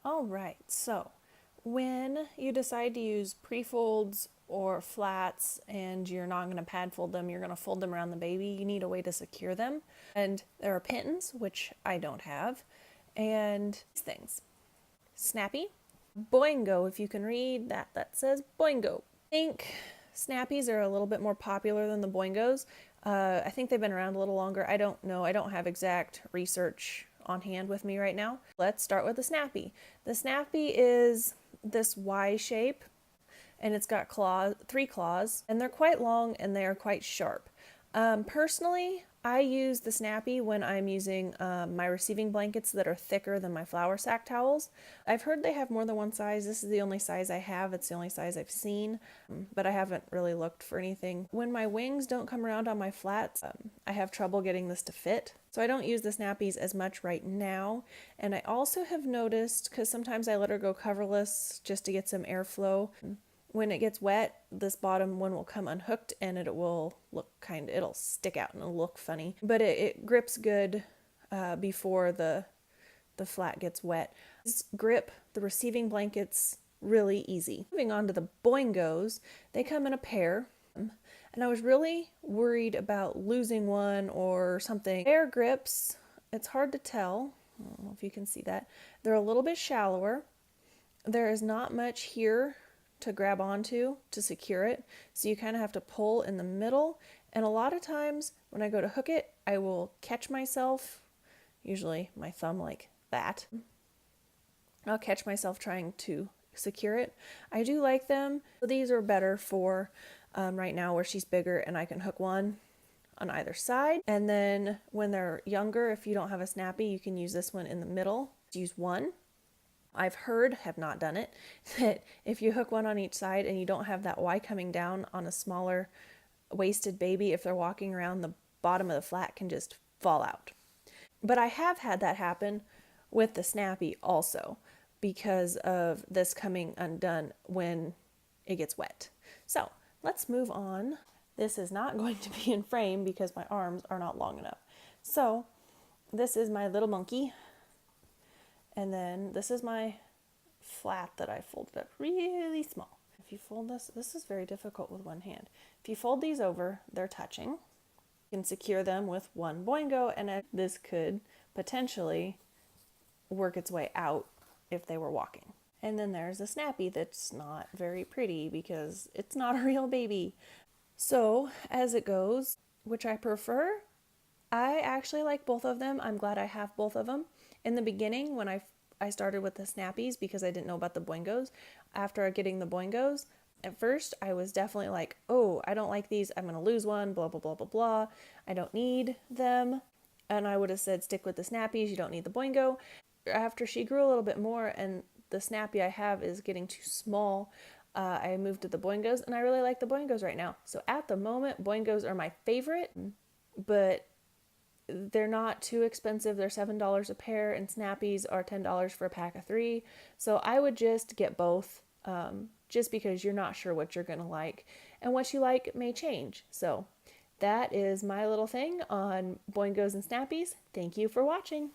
All right, so when you decide to use pre-folds or flats and you're not going to pad fold them, you're going to fold them around the baby, you need a way to secure them. And there are pins, which I don't have, and these things. Snappi, Boingo, if you can read that, that says Boingo. I think Snappies are a little bit more popular than the Boingos. I think they've been around a little longer. I don't know. I don't have exact research on hand with me right now. Let's start with the Snappi. The Snappi is this Y shape and it's got claws, 3 claws, and they're quite long and they are quite sharp. Personally, I use the Snappi when I'm using my receiving blankets that are thicker than my flour sack towels. I've heard they have more than one size. This is the only size I have. It's the only size I've seen, but I haven't really looked for anything. When my wings don't come around on my flats, I have trouble getting this to fit. So I don't use the Snappis as much right now. And I also have noticed, because sometimes I let her go coverless just to get some airflow, when it gets wet, this bottom one will come unhooked and it will look it'll stick out and it'll look funny. But it grips good before the flat gets wet. Just grip the receiving blankets really easy. Moving on to the Boingos, they come in a pair. And I was really worried about losing one or something. Pair grips, it's hard to tell. I don't know if you can see that. They're a little bit shallower. There is not much here to grab onto to secure it, so you kind of have to pull in the middle, and a lot of times when I go to hook it, I will catch myself, usually my thumb like that. I'll catch myself trying to secure it. I do like them. These are better for right now where she's bigger and I can hook one on either side, and then when they're younger, if you don't have a Snappi, you can use this one in the middle. Use one. I've heard, have not done it, that if you hook one on each side and you don't have that Y coming down on a smaller waisted baby, if they're walking around, the bottom of the flat can just fall out. But I have had that happen with the Snappi also because of this coming undone when it gets wet. So let's move on. This is not going to be in frame because my arms are not long enough. So this is my little monkey. And then this is my flat that I folded up really small. If you fold this is very difficult with one hand. If you fold these over, they're touching. You can secure them with one Boingo, and this could potentially work its way out if they were walking. And then there's a Snappi that's not very pretty because it's not a real baby. So as it goes, which I prefer, I actually like both of them. I'm glad I have both of them. In the beginning, when I started with the Snappis because I didn't know about the Boingos, after getting the Boingos, at first I was definitely like, oh, I don't like these. I'm going to lose one, blah, blah, blah, blah, blah. I don't need them. And I would have said, stick with the Snappis. You don't need the Boingo. After she grew a little bit more and the Snappi I have is getting too small, I moved to the Boingos, and I really like the Boingos right now. So at the moment, Boingos are my favorite, but they're not too expensive. They're $7 a pair, and Snappis are $10 for a pack of 3. So I would just get both, just because you're not sure what you're going to like, and what you like may change. So that is my little thing on Boingos and Snappis. Thank you for watching.